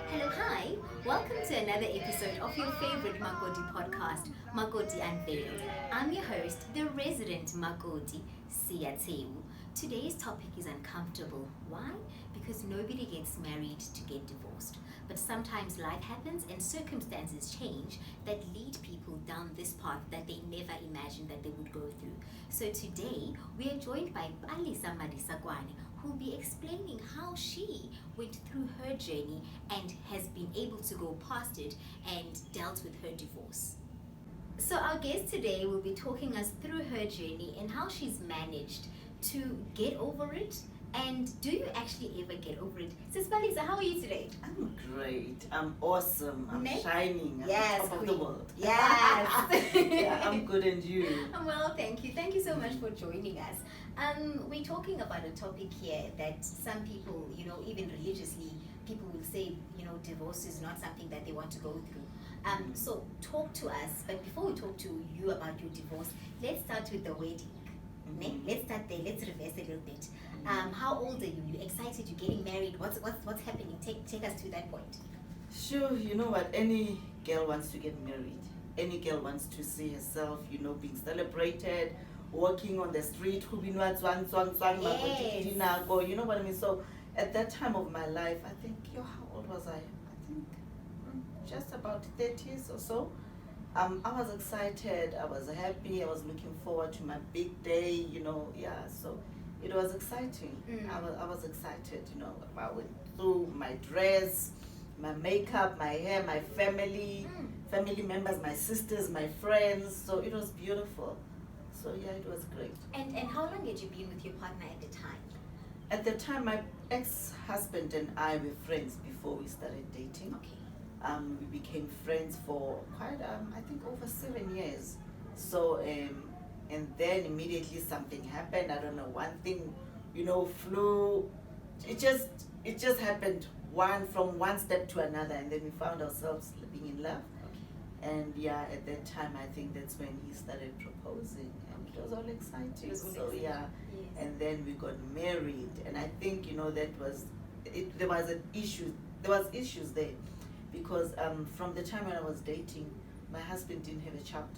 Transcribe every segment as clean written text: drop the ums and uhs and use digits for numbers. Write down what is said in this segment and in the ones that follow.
Hello, hi. Welcome to another episode of your favorite Makoti podcast, Makoti Unveiled. I'm your host, the resident Makoti, Siyatewu. Today's topic is uncomfortable. Why? Because nobody gets married to get divorced. But sometimes life happens and circumstances change that lead people down this path that they never imagined that they would go through. So today, we are joined by Palesa Madisakwane, who will be explaining how she went through her journey and has been able to go past it and dealt with her divorce. So our guest today will be talking us through her journey and how she's managed to get over it. And do you actually ever get over it? Sis Palisa, how are you today? I'm great. I'm awesome. I'm Ne- shining. I'm Yes, top of queen. the world. Yes. Yeah, I'm good, and you? Well, thank you. Thank you so much for joining us. We're talking about a topic here that some people, even religiously, people will say, divorce is not something that they want to go through. So talk to us. But before we talk to you about your divorce, let's start with the wedding. Ne? Let's start there. Let's reverse a little bit. How old are you? You excited? You're getting married? What's happening? Take us to that point. Sure. You know what? Any girl wants to get married. Any girl wants to see herself, being celebrated, walking on the street. You know what I mean? So at that time of my life, I think, how old was I? I think just about 30s or so. I was excited, I was happy, I was looking forward to my big day, so it was exciting. I was excited, I went through my dress, my makeup, my hair, my family members, my sisters, my friends, so it was beautiful. So yeah, it was great. And how long had you been with your partner at the time? At the time, my ex-husband and I were friends before we started dating. Okay. We became friends for quite, I think, over 7 years. So, and then immediately something happened. I don't know, one thing, flew. It just happened from one step to another, and then we found ourselves being in love. Okay. And yeah, at that time, I think that's when he started proposing, and it was all exciting. Yeah, yes. and then we got married, and I think that was it. There was an issue. There was issues there. Because from the time when I was dating, my husband didn't have a child.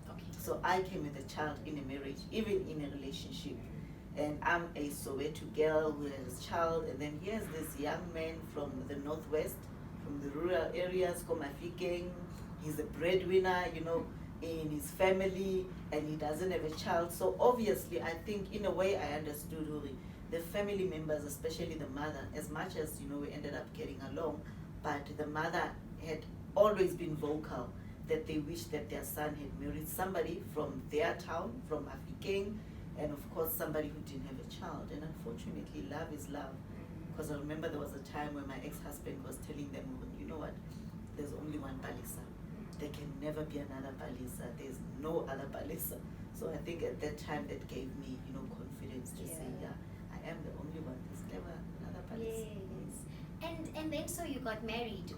Okay. So I came with a child in a marriage, even in a relationship. And I'm a Soweto girl who has a child, and then here's this young man from the northwest, from the rural areas, Komafike. He's a breadwinner, in his family, and he doesn't have a child. So obviously, I think in a way I understood Uri. The family members, especially the mother, as much as we ended up getting along, but the mother had always been vocal that they wished that their son had married somebody from their town, from African, and of course somebody who didn't have a child. And unfortunately, love is love. Because I remember there was a time when my ex-husband was telling them, you know what, there's only one Palesa. There can never be another Palesa. There's no other Palesa. So I think at that time that gave me, confidence to say, yeah, I am the only one. There's never another Palesa. Yes. And then so you got married.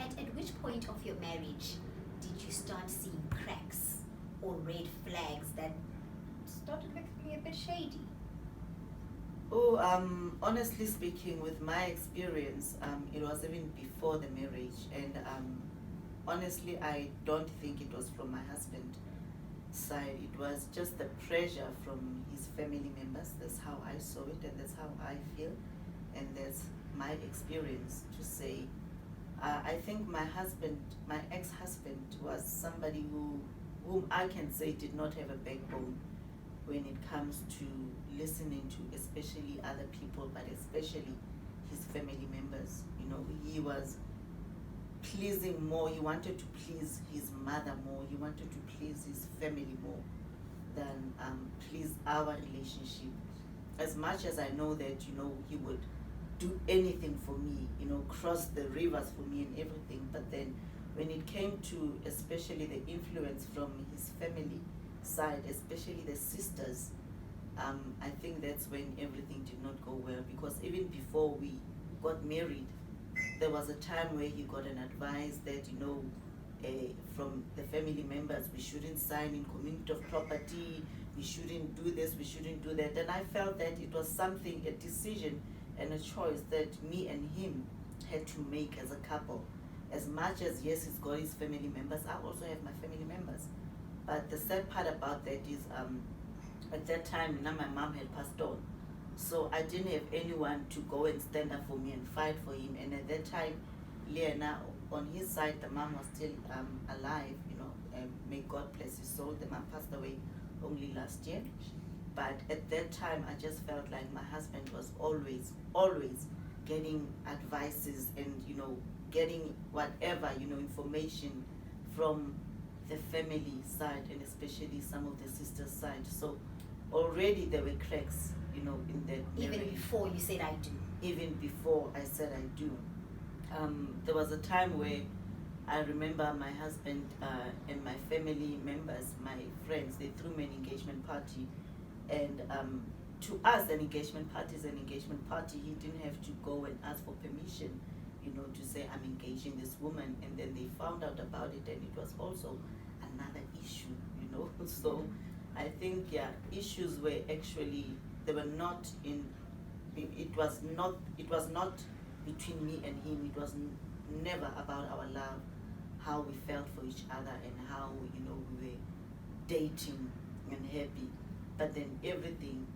At which point of your marriage did you start seeing cracks or red flags that started looking a bit shady? Oh, honestly speaking, with my experience, it was even before the marriage, and honestly, I don't think it was from my husband's side. It was just the pressure from his family members. That's how I saw it, and that's how I feel, and that's my experience to say. I think my ex-husband was somebody whom I can say did not have a backbone when it comes to listening to especially other people, but especially his family members. He was pleasing more. He wanted to please his mother more. He wanted to please his family more than please our relationship. As much as I know that, he would do anything for me, cross the rivers for me and everything. But then when it came to especially the influence from his family side, especially the sisters, I think that's when everything did not go well. Because even before we got married, there was a time where he got an advice that, from the family members, we shouldn't sign in community of property, we shouldn't do this, we shouldn't do that. And I felt that it was something, a decision and a choice that me and him had to make as a couple. As much as, yes, he's got his family members, I also have my family members. But the sad part about that is, at that time, now my mom had passed on. So I didn't have anyone to go and stand up for me and fight for him. And at that time, Lena, on his side, the mom was still alive, may God bless his soul. The mom passed away only last year. But at that time, I just felt like my husband was always getting advices and, getting whatever, information from the family side, and especially some of the sisters' side. So already there were cracks, in that marriage. Even before you said I do. Even before I said I do. There was a time where I remember my husband and my family members, my friends, they threw me an engagement party. And to us, an engagement party is an engagement party. He didn't have to go and ask for permission, to say I'm engaging this woman. And then they found out about it, and it was also another issue, So I think, issues were actually, they were not in, it was not between me and him. It was never about our love, how we felt for each other, and how, we were dating and happy. But then everything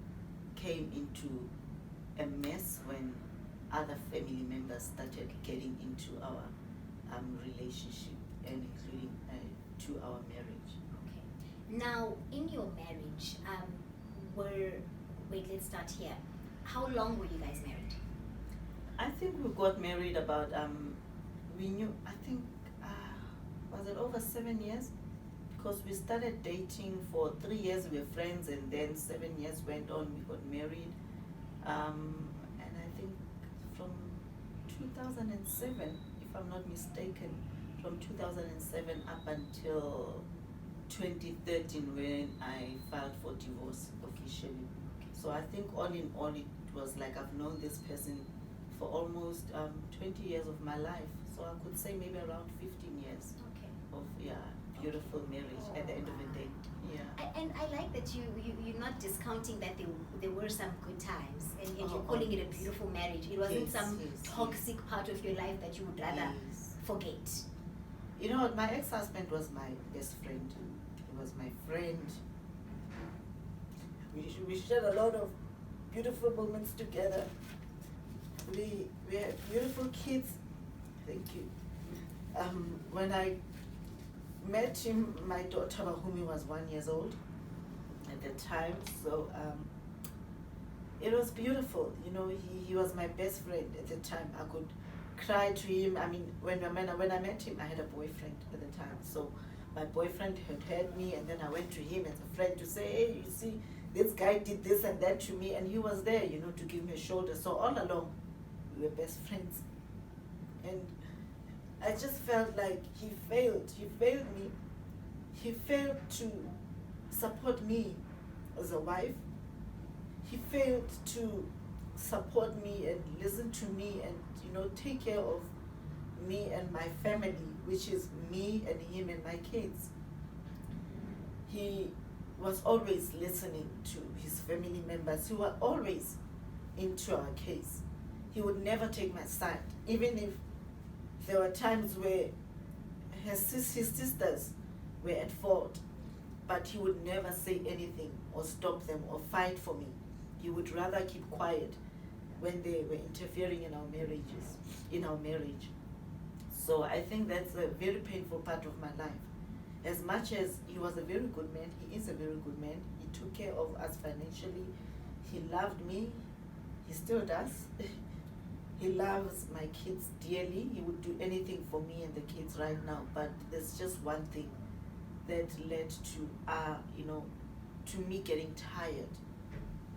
came into a mess when other family members started getting into our relationship, and including to our marriage. Okay. Now, in your marriage, let's start here. How long were you guys married? I think we got married about, was it over 7 years? Because we started dating for 3 years, we were friends, and then 7 years went on, we got married. And I think from 2007, if I'm not mistaken, from 2007 up until 2013 when I filed for divorce officially. So I think all in all, it was like I've known this person for almost 20 years of my life. So I could say maybe around 15 years of beautiful marriage at the end of the day. Yeah. And I like that you're not discounting that there were some good times, and you're calling it a beautiful marriage. It wasn't some toxic part of your life that you would rather forget. You know what, my ex-husband was my best friend. He was my friend. We shared a lot of beautiful moments together. We had beautiful kids. Thank you. When I met him, my daughter Mahumi was 1 year old at the time. So it was beautiful. He was my best friend at the time. I could cry to him. I mean, when I met him, I had a boyfriend at the time. So my boyfriend had heard me, and then I went to him as a friend to say, hey, you see, this guy did this and that to me, and he was there, to give me a shoulder. So all along, we were best friends. And I just felt like he failed. He failed me. He failed to support me as a wife. He failed to support me and listen to me and, take care of me and my family, which is me and him and my kids. He was always listening to his family members who were always into our case. He would never take my side, even if there were times where his sisters were at fault, but he would never say anything or stop them or fight for me. He would rather keep quiet when they were interfering in our marriage. So I think that's a very painful part of my life. As much as he was a very good man, he is a very good man. He took care of us financially. He loved me. He still does. He loves my kids dearly. He would do anything for me and the kids right now. But there's just one thing that led to, to me getting tired,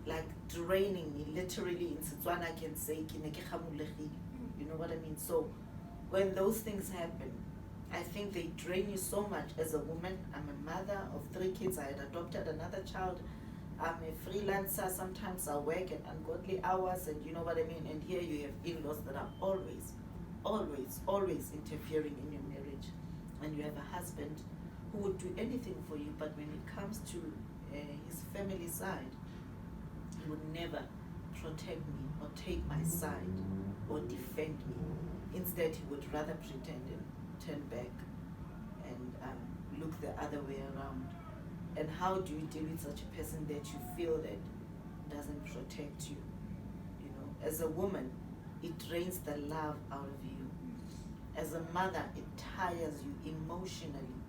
like draining me. Literally in Setswana I can say, you know what I mean? So when those things happen, I think they drain you so much as a woman. I'm a mother of 3 kids. I had adopted another child. I'm a freelancer. Sometimes I work at ungodly hours, and you know what I mean? And here you have in-laws that are always interfering in your marriage. And you have a husband who would do anything for you, but when it comes to his family side, he would never protect me or take my side or defend me. Instead, he would rather pretend and turn back and look the other way around. And how do you deal with such a person that you feel that doesn't protect you? You know, as a woman, it drains the love out of you. As a mother, it tires you emotionally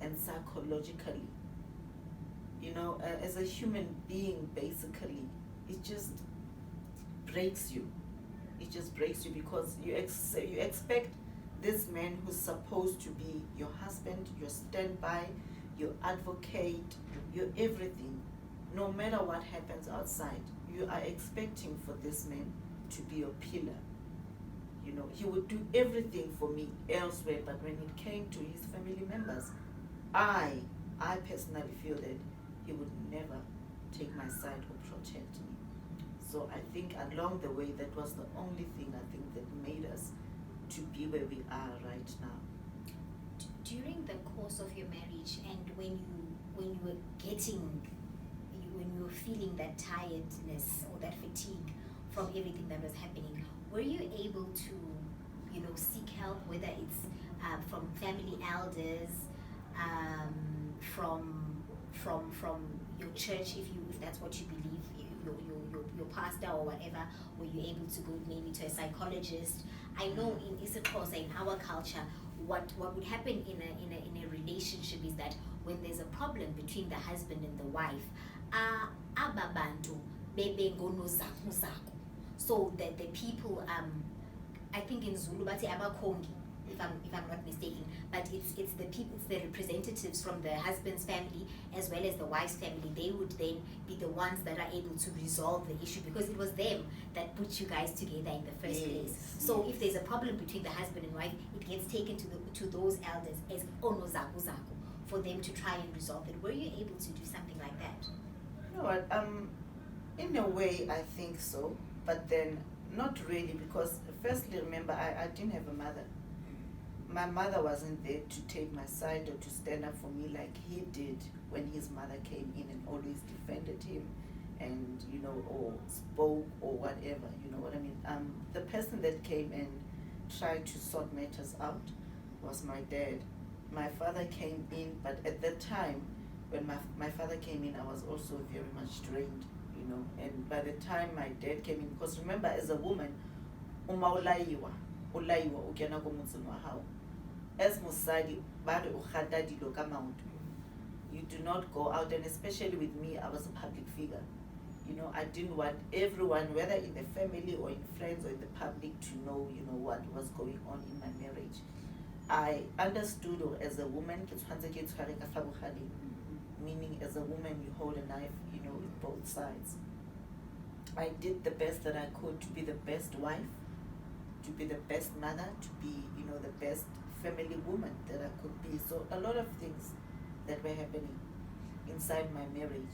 and psychologically. You know, as a human being, basically, it just breaks you. It just breaks you because you expect this man who's supposed to be your husband, your standby, your advocate, your everything. No matter what happens outside, you are expecting for this man to be your pillar. You know, he would do everything for me elsewhere, but when it came to his family members, I personally feel that he would never take my side or protect me. So I think along the way, that was the only thing I think that made us to be where we are right now. During the course of your marriage, and when you were when you were feeling that tiredness or that fatigue from everything that was happening, were you able to, you know, seek help, whether it's from family elders, from your church, if that's what you believe, your pastor or whatever? Were you able to go maybe to a psychologist? I know in isiXhosa, in our culture, what would happen in a relationship is that when there's a problem between the husband and the wife, ababantu bebe ngonozakuzaku. So that the people, I think in Zulu, but abakhongi, if I'm not mistaken, but it's the people, it's the representatives from the husband's family as well as the wife's family. They would then be the ones that are able to resolve the issue because it was them that put you guys together in the first place. So if there's a problem between the husband and wife, it gets taken to those elders as onozakuzaku for them to try and resolve it. Were you able to do something like that? You know what? In a way, I think so, but then not really, because firstly, remember, I didn't have a mother. My mother wasn't there to take my side or to stand up for me like he did when his mother came in and always defended him and, you know, or spoke or whatever, you know what I mean? The person that came and tried to sort matters out was my dad. My father came in, but at that time, when my father came in, I was also very much drained, you know, and by the time my dad came in, because remember, as a woman, uma ulaiwa ukena ko motseng wa hao. As mosadi ba re o gata dilo ka maoto. You do not go out, and especially with me, I was a public figure. You know, I didn't want everyone, whether in the family or in friends or in the public, to know, you know, what was going on in my marriage. I understood, or as a woman, meaning as a woman, you hold a knife, you know, with both sides. I did the best that I could to be the best wife, to be the best mother, to be, you know, the best family woman that I could be. So a lot of things that were happening inside my marriage,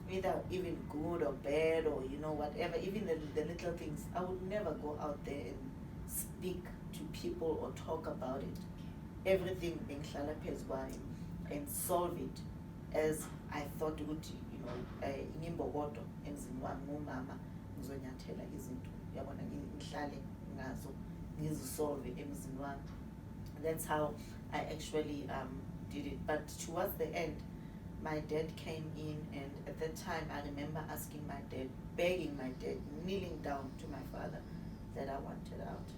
either even good or bad or, you know, whatever, even the little things, I would never go out there and speak to people or talk about it. Everything being phezu and solve it as I thought ukuthi, you know, ngimbokodo emzini wami ngumama ngizonyathela izinto yabona ngihlale ngazo ngizisolve emzini wami. That's how I actually did it. But towards the end, my dad came in, and at that time I remember asking my dad, begging my dad, kneeling down to my father that I wanted out.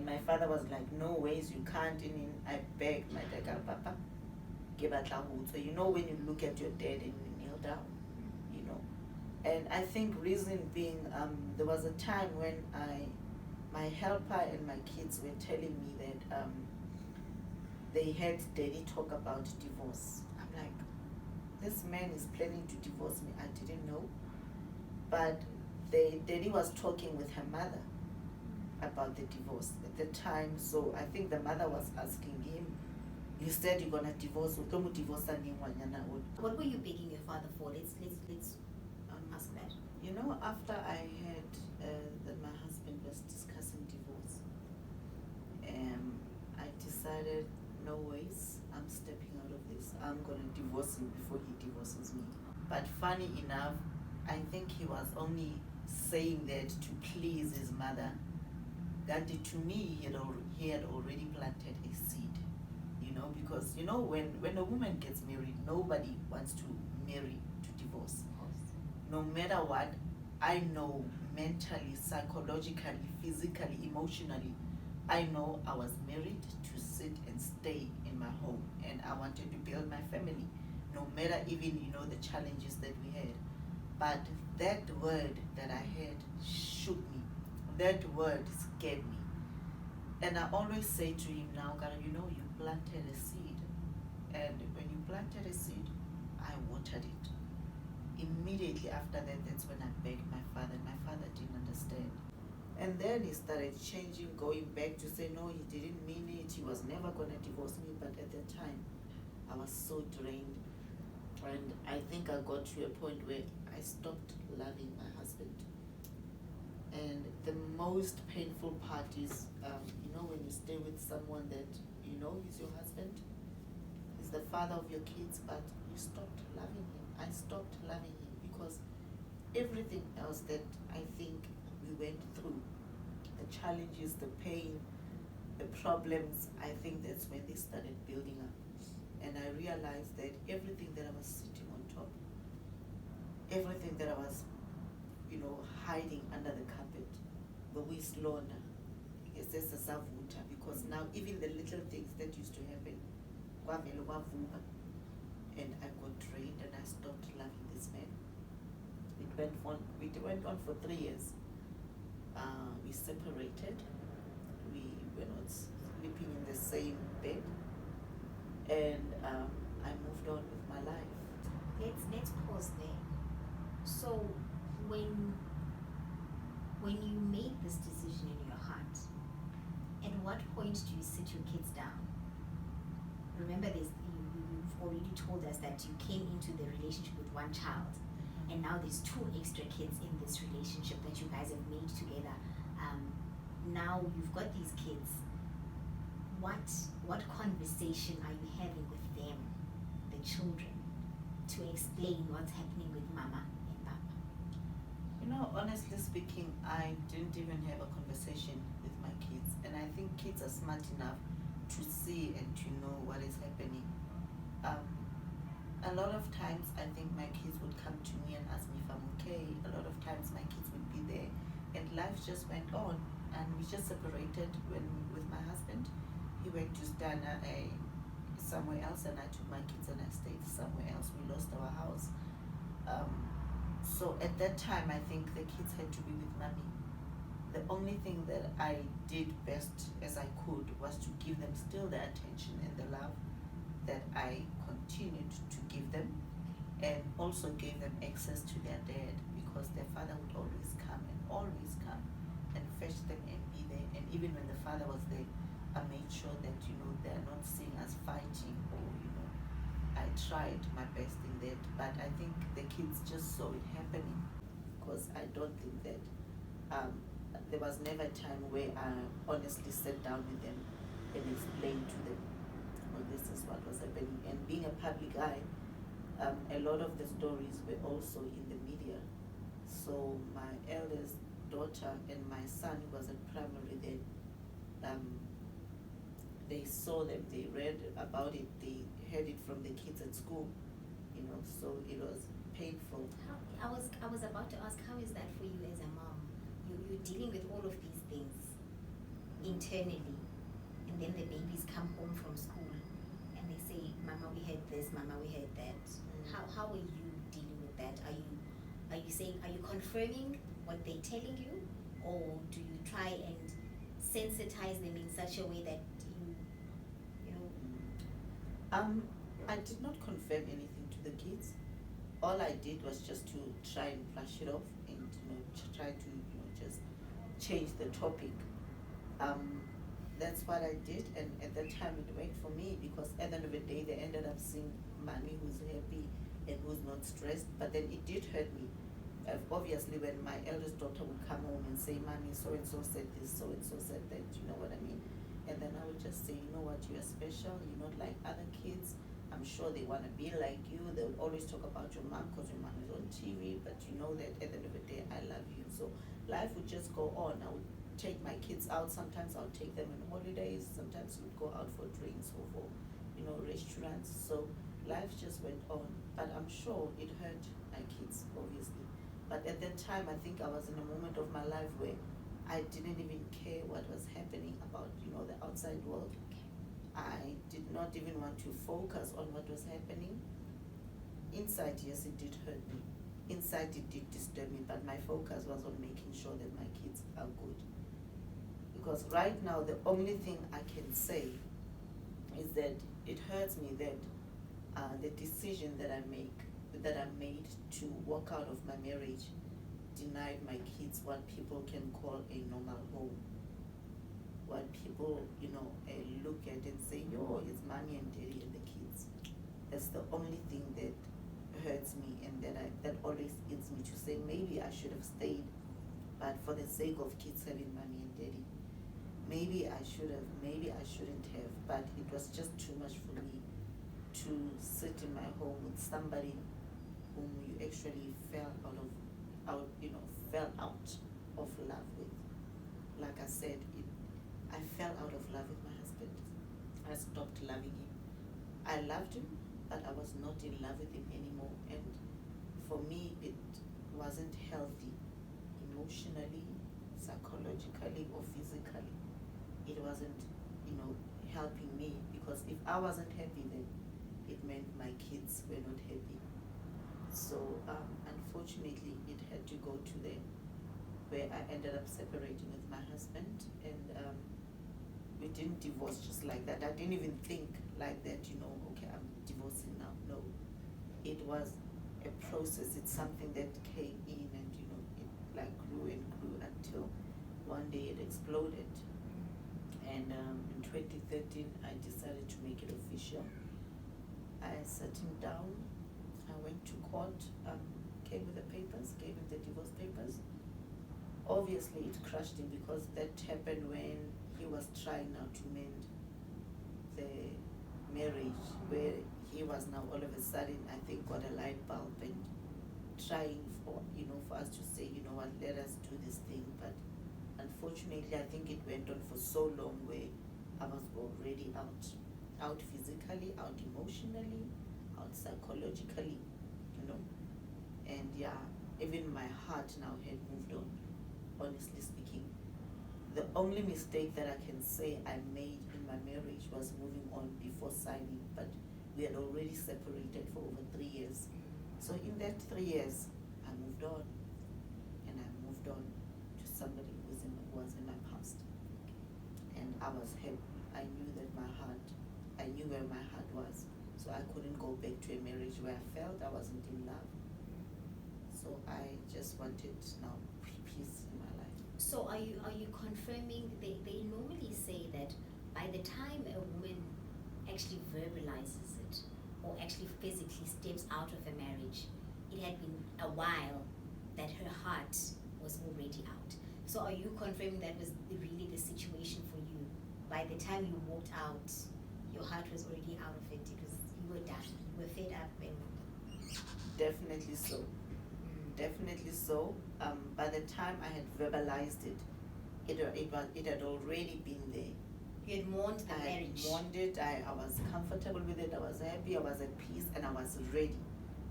My father was like, no ways, you can't. And I begged my dad, Papa, give a so you know when you look at your dad and you kneel down, you know. And I think reason being, there was a time when my helper and my kids were telling me that they had daddy talk about divorce. I'm like, this man is planning to divorce me. I didn't know. But daddy was talking with her mother about the divorce at the time. So I think the mother was asking him, you said you're gonna divorce. What were you begging your father for? Let's ask that. You know, after I heard that my husband was discussing divorce, I decided, no ways, I'm stepping out of this. I'm gonna divorce him before he divorces me. But funny enough, I think he was only saying that to please his mother. That to me, he had already planted a seed, because when a woman gets married, nobody wants to marry to divorce. No matter what, I know mentally, psychologically, physically, emotionally, I know I was married to sit and stay in my home, and I wanted to build my family, no matter even the challenges that we had. But that word that I had shook me. That word scared me. And I always say to him now, God, you planted a seed. And when you planted a seed, I watered it. Immediately after that, that's when I begged my father. My father didn't understand. And then he started changing, going back to say, no, he didn't mean it. He was never going to divorce me. But at that time, I was so drained. And I think I got to a point where I stopped loving my husband. And the most painful part is, when you stay with someone that he's your husband, he's the father of your kids, but you stopped loving him. I stopped loving him because everything else that I think we went through, the challenges, the pain, the problems, I think that's when they started building up. And I realized that everything that I was sitting on top, everything that I was, hiding under the carpet, the wasteland, because now even the little things that used to happen, and I got drained and I stopped loving this man. It went on for 3 years. We separated. We were not sleeping in the same bed, and I moved on with my life. Let's pause there. So when you made this decision in your heart, at what point do you sit your kids down? Remember this, you've already told us that you came into the relationship with one child, and now there's 2 extra kids in this relationship that you guys have made together. Now you've got these kids. What conversation are you having with them, the children, to explain what's happening with Mama and Papa? Honestly speaking, I didn't even have a conversation with my kids. And I think kids are smart enough to see and to know what is happening. A lot of times, I think my kids would come to me and ask me if I'm okay. A lot of times, my kids would be there. And life just went on. And we just separated with my husband. He went to Stana somewhere else, and I took my kids and I stayed somewhere else. We lost our house. So at that time, I think the kids had to be with mommy. The only thing that I did best as I could was to give them still the attention and the love that I continued to give them, and also gave them access to their dad, because their father would always come and fetch them and be there. And even when the father was there, I made sure that they're not seeing us fighting, or I tried my best in that. But I think the kids just saw it happening, because I don't think that there was never a time where I honestly sat down with them and explained to them, well, this is what was happening. And being a public eye, a lot of the stories were also in the media. So my eldest daughter and my son, who was at primary then, they saw them, they read about it, they heard it from the kids at school, so it was painful. I was about to ask, how is that for you as a mom? You're dealing with all of these things internally, and then the babies come home from school and they say, Mama, we had this, Mama, we had that. How are you dealing with that? Are you confirming what they're telling you, or do you try and sensitize them in such a way that I did not confirm anything to the kids. All I did was just to try and brush it off, and try to just change the topic. That's what I did, and at that time it worked for me, because at the end of the day they ended up seeing mommy who's happy and who's not stressed. But then it did hurt me. Obviously, when my eldest daughter would come home and say, Mommy, so and so said this, so and so said that, you know what I mean? And then I would just say, you know what, you are special, you're not like other kids. I'm sure they want to be like you. They will always talk about your mom because your mom is on TV, but you know that at the end of the day, I love you. So life would just go on. I would take my kids out. Sometimes I'll take them on holidays. Sometimes we'd go out for drinks or for, restaurants. So life just went on. But I'm sure it hurt my kids, obviously. But at that time, I think I was in a moment of my life where I didn't even care what was happening about, the outside world. I did not even want to focus on what was happening. Inside, yes, it did hurt me. Inside, it did disturb me, but my focus was on making sure that my kids are good. Because right now, the only thing I can say is that it hurts me that the decision that I made to walk out of my marriage denied my kids what people can call a normal home. What people, look at and say, yo, it's mommy and daddy and the kids. That's the only thing that hurts me, and that always eats me to say maybe I should have stayed, but for the sake of kids having mommy and daddy, maybe I should have, maybe I shouldn't have, but it was just too much for me to sit in my home with somebody whom you actually fell out of love with. Like I said, I fell out of love with my husband. I stopped loving him. I loved him, but I was not in love with him anymore. And for me, it wasn't healthy emotionally, psychologically, or physically. It wasn't, helping me, because if I wasn't happy, then it meant my kids were not happy. So unfortunately, it had to go to the where I ended up separating with my husband, and we didn't divorce just like that. I didn't even think like that, okay, I'm divorcing now. No, it was a process. It's something that came in, and it like grew and grew until one day it exploded. And in 2013, I decided to make it official. I sat him down. I went to court, came with the papers, gave him the divorce papers. Obviously, it crushed him, because that happened when he was trying now to mend the marriage, where he was now all of a sudden, I think, got a light bulb and trying for us to say, what, let us do this thing. But unfortunately, I think it went on for so long where I was already out physically, out emotionally, out psychologically, and even my heart now had moved on. Honestly speaking, the only mistake that I can say I made in my marriage was moving on before signing, but we had already separated for over 3 years. So in that 3 years, I moved on, and I moved on to somebody who was in my past, and I was happy. I knew where my heart was, so I couldn't go back to a marriage where I felt I wasn't in love. So I just wanted now peace in my life. So are you confirming, they normally say that by the time a woman actually verbalizes it, or actually physically steps out of a marriage, it had been a while that her heart was already out. So are you confirming that was really the situation for you? By the time you walked out, your heart was already out of it, because you were done, you were fed up. And Definitely so. Definitely so. By the time I had verbalized it, it had already been there. you had mourned the marriage. I mourned it. I was comfortable with it. I was happy. I was at peace, and I was ready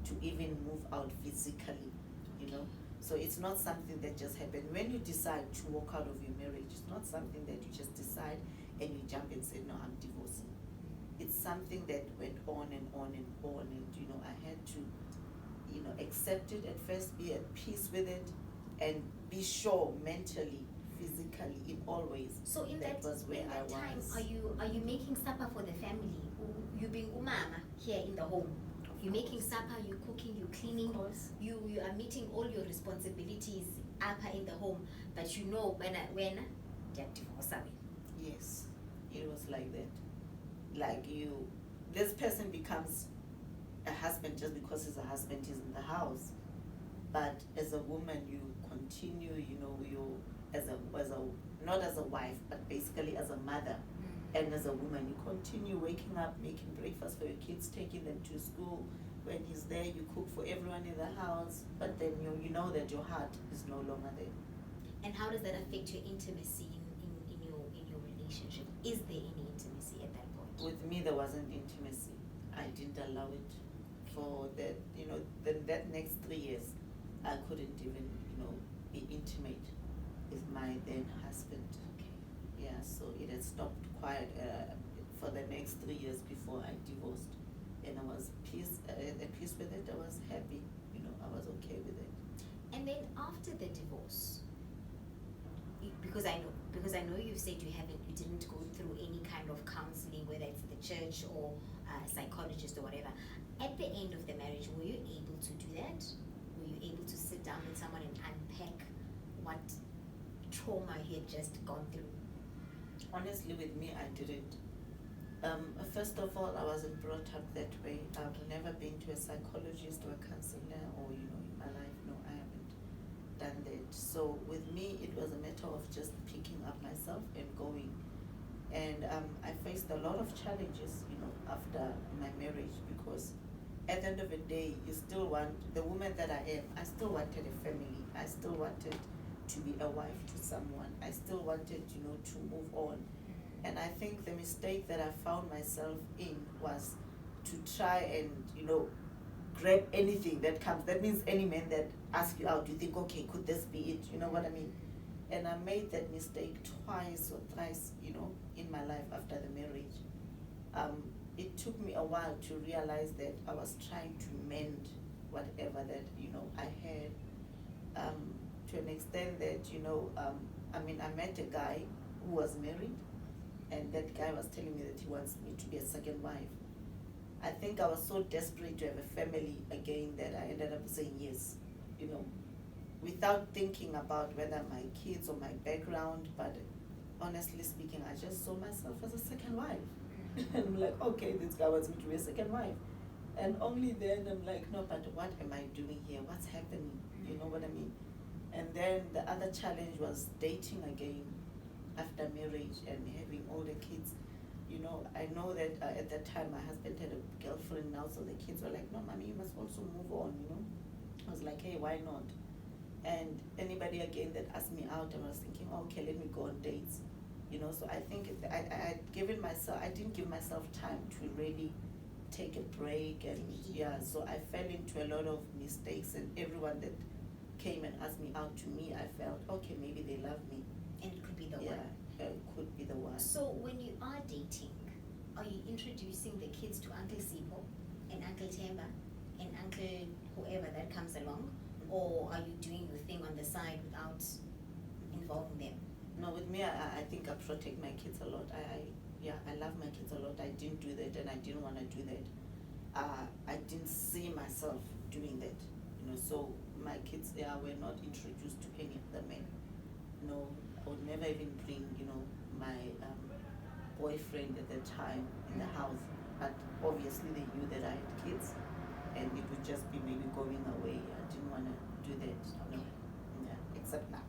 to even move out physically. So it's not something that just happened. When you decide to walk out of your marriage, it's not something that you just decide and you jump and say, no, I'm divorcing. It's something that went on and on and on, and I had to accept it at first, be at peace with it, and be sure mentally, physically, in all ways. So in that was where I time, was. are you making supper for the family? You being umama here in the home. You're making supper, you're cooking, you're cleaning, Of course. you are meeting all your responsibilities up in the home, but when that divorce away. Yes, it was like that. Like this person becomes a husband just because he's a husband, he's in the house. But as a woman, you continue, you as a not as a wife, but basically as a mother. And as a woman, you continue waking up, making breakfast for your kids, taking them to school. When he's there, you cook for everyone in the house, but then you know that your heart is no longer there. And how does that affect your intimacy in your relationship? Is there any intimacy at that point? With me, there wasn't intimacy. I didn't allow it. For that, that next 3 years, I couldn't even, be intimate with my then husband. Okay. Yeah, so it had stopped quite for the next 3 years before I divorced, and I was at peace with it. I was happy, I was okay with it. And then after the divorce, because I know you said you didn't go through any kind of counseling, whether it's the church or psychologist or whatever. At the end of the marriage, were you able to do that? Were you able to sit down with someone and unpack what trauma he had just gone through? Honestly, with me, I didn't. First of all, I wasn't brought up that way. I've never been to a psychologist or a counselor or, in my life. No, I haven't done that. So with me, it was a matter of just picking up myself and going. And I faced a lot of challenges, after my marriage, because at the end of the day, you still want, the woman that I am, I still wanted a family. I still wanted to be a wife to someone. I still wanted, to move on. And I think the mistake that I found myself in was to try and, grab anything that comes. That means any man that asks you out, you think, okay, could this be it? You know what I mean? And I made that mistake twice or thrice, in my life after the marriage. It took me a while to realize that I was trying to mend whatever that, I had, to an extent that, I met a guy who was married, and that guy was telling me that he wants me to be a second wife. I think I was so desperate to have a family again that I ended up saying yes, without thinking about whether my kids or my background, but honestly speaking, I just saw myself as a second wife. And I'm like, okay, this guy wants me to be a second wife. And only then I'm like, no, but what am I doing here? What's happening? You know what I mean? And then the other challenge was dating again after marriage and having all the kids. I know that at that time my husband had a girlfriend now, so the kids were like, no, mommy, you must also move on, I was like, hey, why not? And anybody again that asked me out, I was thinking, okay, let me go on dates. So I think I didn't give myself time to really take a break, and so I fell into a lot of mistakes, and everyone that came and asked me out, to me, I felt, okay, maybe they love me. And it could be the one. Yeah, it could be the one. So when you are dating, are you introducing the kids to Uncle Sipho and Uncle Temba and Uncle whoever that comes along? Or are you doing your thing on the side without involving them? No, with me, I think I protect my kids a lot. I love my kids a lot. I didn't do that, and I didn't want to do that. I didn't see myself doing that, so my kids, were not introduced to any of the men. No, I would never even bring, my boyfriend at the time in the house. But obviously they knew that I had kids, and it would just be maybe going away. I didn't want to do that, no. Yeah, except now.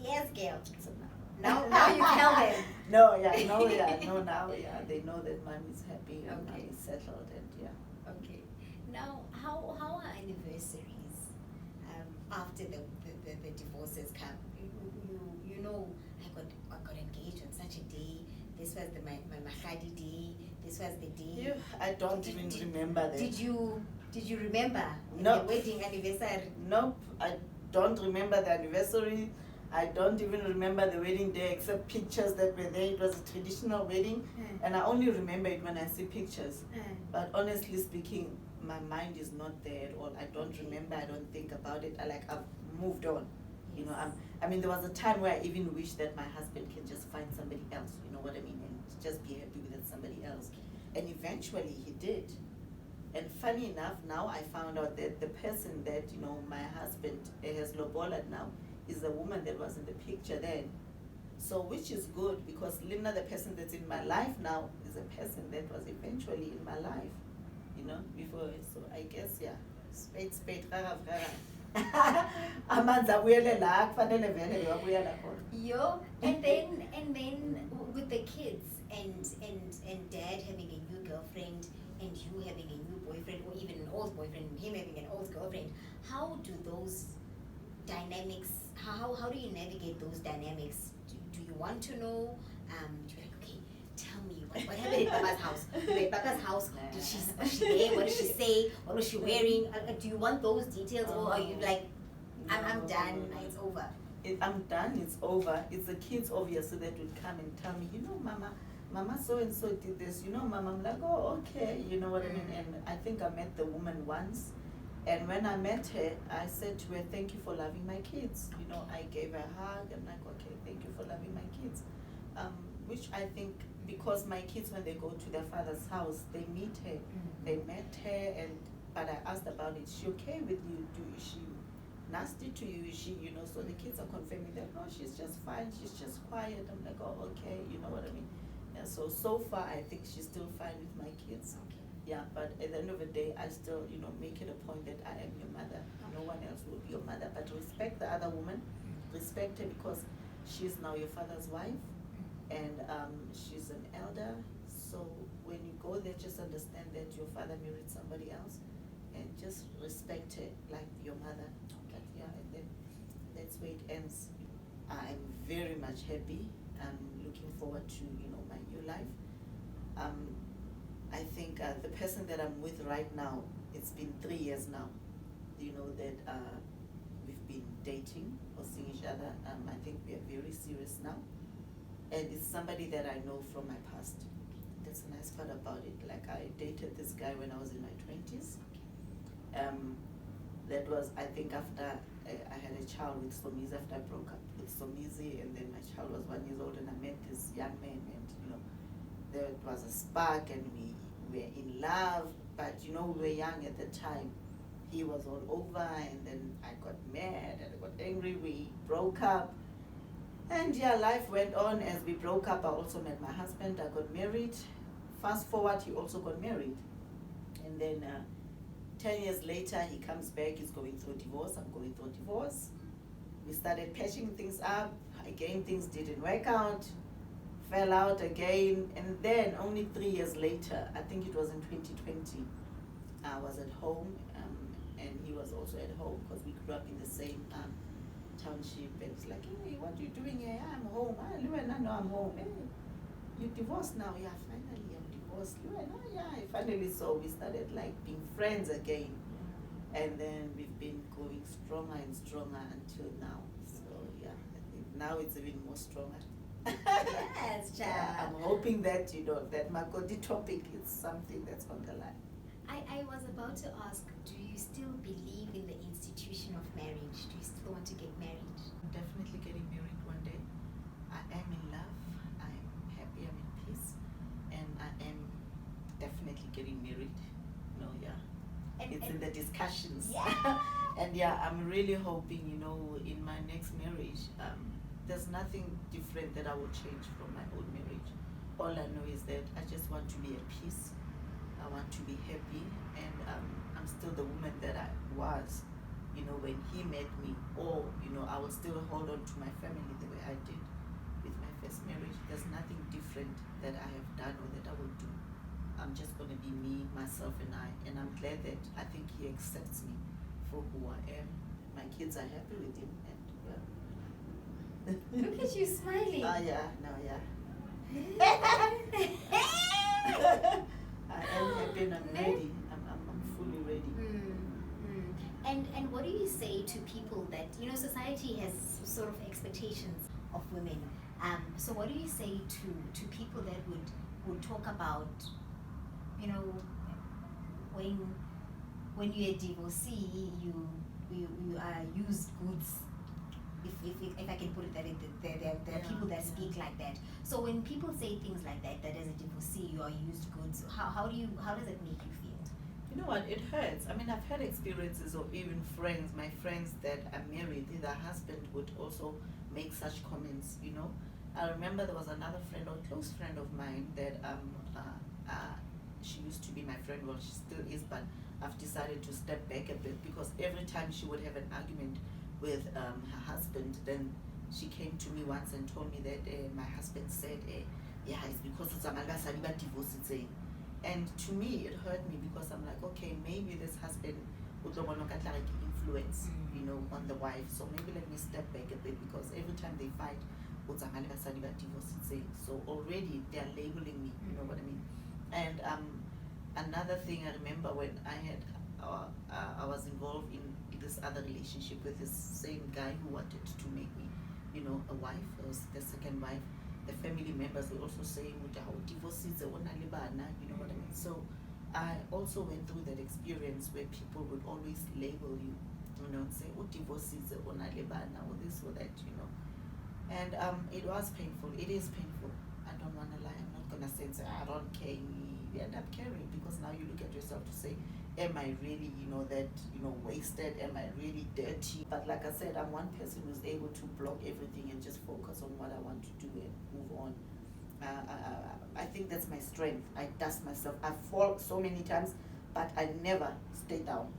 Yes, girl. Except now. Now you tell them. No, now, they know that mommy's happy and Okay. mommy's settled, and Okay. Now, how are anniversaries after the divorces come? I got engaged on such a day. This was my Mahadi day. This was the day. I don't even remember that. Did you remember No. the wedding anniversary? Nope, I don't remember the anniversary. I don't even remember the wedding day except pictures that were there. It was a traditional wedding, and I only remember it when I see pictures. But honestly speaking, my mind is not there at all. I don't remember. I don't think about it. I've moved on. There was a time where I even wished that my husband can just find somebody else. You know what I mean, and just be happy with somebody else. And eventually he did. And funny enough, now I found out that the person that my husband has lobola now is the woman that was in the picture then. So which is good, because Linda, the person that's in my life now, is a person that was eventually in my life, before. So I guess, spade, rara. amanzi abuyele la kufanele vele bewabuyela khona. Yo, and then with the kids and dad having a new girlfriend and you having a new boyfriend or even an old boyfriend and him having an old girlfriend, how do those dynamics, how do you navigate those dynamics? Do you want to know? Do you like, okay, tell me what happened at Papa's house? At Papa's house, was she there? What did she say? What was she wearing? Do you want those details, or are you like, I'm done, it's over? I'm done, it's over. It's the kids obviously that would come and tell me, Mama so and so did this, Mama. I'm like, oh, okay, you know what I mean? And I think I met the woman once, and when I met her, I said to her, thank you for loving my kids. I gave her a hug. I'm like, okay, thank you for loving my kids. Which I think, because my kids, when they go to their father's house, they meet her. They met her, but I asked about it. Is she okay with you? Is she nasty to you? Is she, so the kids are confirming that, no, she's just fine, she's just quiet. I'm like, oh, okay, you know what I mean? And so far, I think she's still fine with my kids. Okay. Yeah, but at the end of the day, I still, make it a point that I am your mother. No one else will be your mother. But respect the other woman. Respect her because she's now your father's wife. And she's an elder. So when you go there, just understand that your father married somebody else. And just respect her like your mother. But yeah, and then that's where it ends. I'm very much happy. I'm looking forward to, my new life. I think the person that I'm with right now, it's been 3 years now, that we've been dating or seeing each other. I think we are very serious now. And it's somebody that I know from my past. That's the nice part about it. Like, I dated this guy when I was in my 20s. That was, I think, after I had a child with Somizi, after I broke up with Somizi, and then my child was 1 year old, and I met this young man, and there was a spark, and we were in love, but we were young at the time. He was all over, and then I got mad, and I got angry, we broke up. And yeah, life went on. As we broke up, I also met my husband, I got married. Fast forward, he also got married. And then 10 years later, he comes back, he's going through divorce, I'm going through divorce. We started patching things up, again things didn't work out, fell out again, and then only 3 years later, I think it was in 2020, I was at home, and he was also at home because we grew up in the same township, and it's like, hey, what are you doing here? I'm home. I know I'm home. Hey, you divorced now? Yeah, finally I'm divorced. Yeah, finally. So we started like being friends again, and then we've been going stronger and stronger until now. So yeah, I think now it's even more stronger. Yes, child. Yeah, I'm hoping that that Makoti topic is something that's on the line. I was about to ask, do you still believe in the institution of marriage? Do you still want to get married? I'm definitely getting married one day. I am in love. I'm happy. I'm in peace, and I am definitely getting married. It's in the discussions. Yeah. And yeah, I'm really hoping, in my next marriage, there's nothing different that I will change from my old marriage. All I know is that I just want to be at peace. I want to be happy, and I'm still the woman that I was, when he met me, or, I will still hold on to my family the way I did with my first marriage. There's nothing different that I have done or that I will do. I'm just going to be me, myself, and I'm glad that I think he accepts me for who I am. My kids are happy with him, and Look at you smiling. Oh yeah, no, yeah. I am happy and I'm ready. I'm fully ready. And what do you say to people that, society has sort of expectations of women. So what do you say to people that would talk about, when you're a divorcee, you are used goods. If I can put it that way, there are people that speak like that. So when people say things like that as a divorcee, you are used goods, how does it make you feel? You know what, it hurts. I mean, I've had experiences of even friends, my friends that are married, their husband would also make such comments, I remember there was another friend or close friend of mine that she used to be my friend, well, she still is, but I've decided to step back a bit, because every time she would have an argument with her husband, then she came to me once and told me that my husband said, yeah, it's because it's a divorce. And to me, it hurt me, because I'm like, okay, maybe this husband would want to like influence, you know, on the wife. So maybe let me step back a bit, because every time they fight, divorce. So already they're labeling me, you know what I mean? And another thing I remember, when I was involved in this other relationship with this same guy who wanted to make me, you know, a wife. I was the second wife. The family members were also saying, divorce is a one, you know what I mean? So I also went through that experience where people would always label you, you know, and say, divorce is a one, or this or that, you know. And it was painful. It is painful. I don't want to lie. I'm not going to say, I don't care. You end up caring, because now you look at yourself to say, am I really, you know, that, you know, wasted? Am I really dirty? But like I said, I'm one person who's able to block everything and just focus on what I want to do and move on. I think that's my strength. I dust myself. I fall so many times, but I never stay down.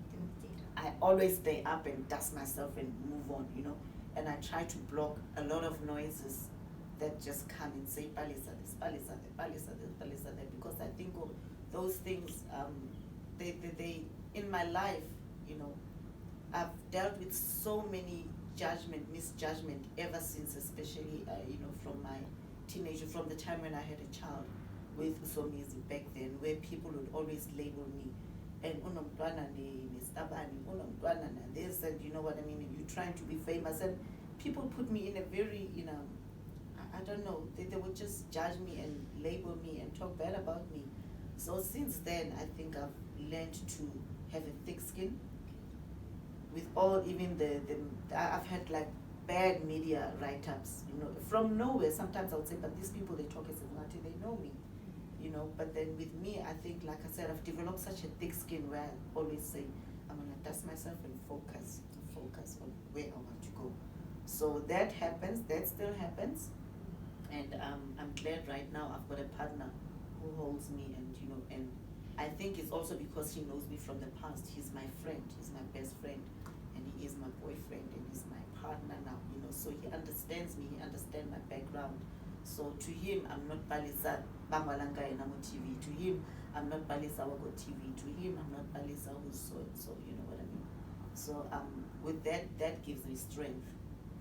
I always stay up and dust myself and move on, you know. And I try to block a lot of noises that just come and say, Palesa this, Palesa that, Palesa this, Palesa that, because I think of those things, they in my life, you know, I've dealt with so many misjudgment ever since, especially, you know, from my teenager, from the time when I had a child with Somizi back then, where people would always label me, and this, and you know what I mean, and you're trying to be famous, and people put me in a very, you know, I don't know, they would just judge me and label me and talk bad about me. So since then, I think I've learned to have a thick skin. With all, even I've had like bad media write-ups, you know, from nowhere. Sometimes I would say, but these people, they talk as if nothing, they know me, you know. But then with me, I think, like I said, I've developed such a thick skin where I always say, I'm gonna dust myself and focus on where I want to go. So that happens, that still happens. And I'm glad right now I've got a partner who holds me, and you know, and I think it's also because he knows me from the past. He's my friend, he's my best friend, and he is my boyfriend, and he's my partner now, you know. So he understands me, he understands my background. So to him, I'm not Palesa Bangwalanga and I'm on TV. To him, I'm not Palesa Wago TV. To him, I'm not Palesa who's so and so, you know what I mean? So with that gives me strength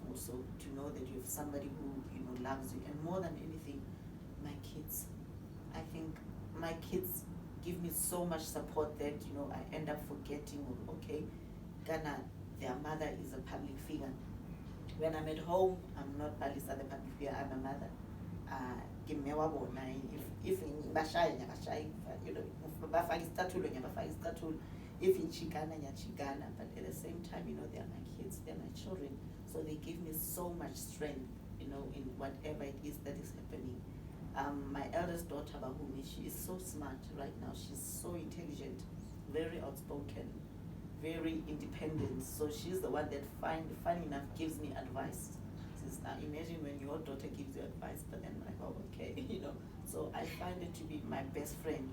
also to know that you have somebody who, you know, loves you. And more than anything, my kids. I think my kids give me so much support that, you know, I end up forgetting, okay, Ghana, their mother is a public figure. When I'm at home, I'm not Palesa the public figure, I'm a mother. If you know, if in Chicana, but at the same time, you know, they're my kids, they're my children. So they give me so much strength, you know, in whatever it is that is happening. My eldest daughter, Bahumi, she is so smart right now. She's so intelligent, very outspoken, very independent. So she's the one that, funny enough, gives me advice. Imagine when your daughter gives you advice, but then I'm like, oh, okay, you know. So I find it to be my best friend.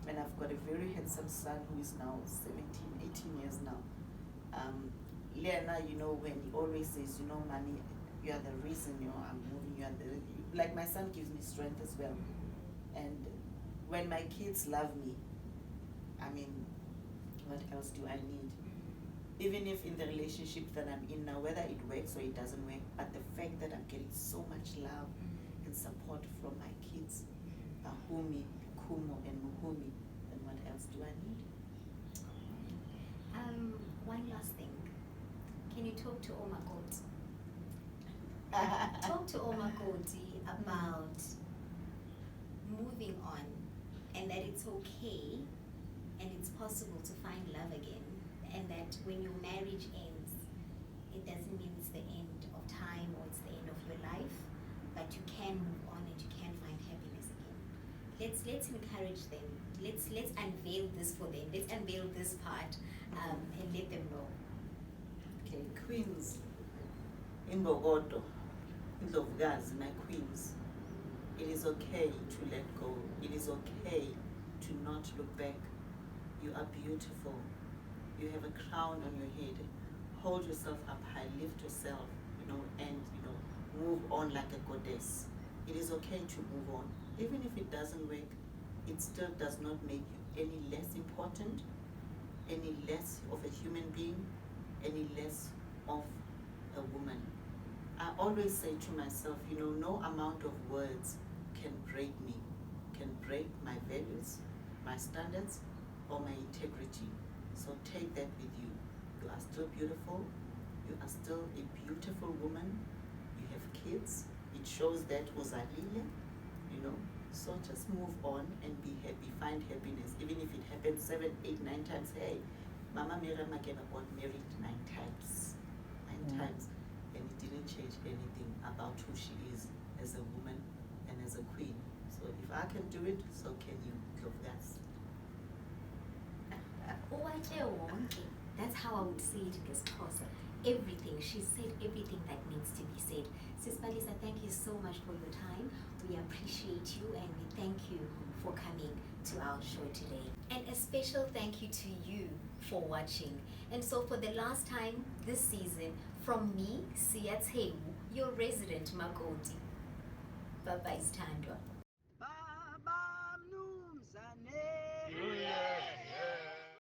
And I've got a very handsome son who is now 17, 18 years now. Lena, you know, when he always says, you know, mommy, you are the reason, you know, I'm moving, you are the, like my son gives me strength as well. And when my kids love me, I mean, what else do I need? Even if in the relationship that I'm in now, whether it works or it doesn't work, but the fact that I'm getting so much love and support from my kids, Ahumi, Kumo, and Muhumi, then what else do I need? One last thing. Can you talk to Makoti? Talk to Makoti about moving on, and that it's okay and it's possible to find love again, and that when your marriage ends, it doesn't mean it's the end of time or it's the end of your life, but you can move on and you can find happiness again. Let's encourage them. Let's unveil this for them. Let's unveil this part and let them know. Okay, queens, in Bogoto, Indlovukazi, my queens, it is okay to let go. It is okay to not look back. You are beautiful. You have a crown on your head. Hold yourself up high, lift yourself, and move on like a goddess. It is okay to move on. Even if it doesn't work, it still does not make you any less important, any less of a human being, any less of a woman. I always say to myself, no amount of words can break me, can break my values, my standards, or my integrity. So take that with you. You are still beautiful. You are still a beautiful woman. You have kids. It shows that uzalile, So just move on and be happy. Find happiness. Even if it happens 7, 8, 9 times. Hey, Mama Miriam Makeba got married 9 times. 9 times. And it didn't change anything about who she is as a woman and as a queen. So if I can do it, so can you. That's That's how I would say it in this course. Everything, she said everything that needs to be said. Sis Palesa, thank you so much for your time. We appreciate you and we thank you for coming to our show today. And a special thank you to you for watching. And so for the last time this season, from me, Suid-Afrika, your resident Makoti. Bye-bye, Standwa.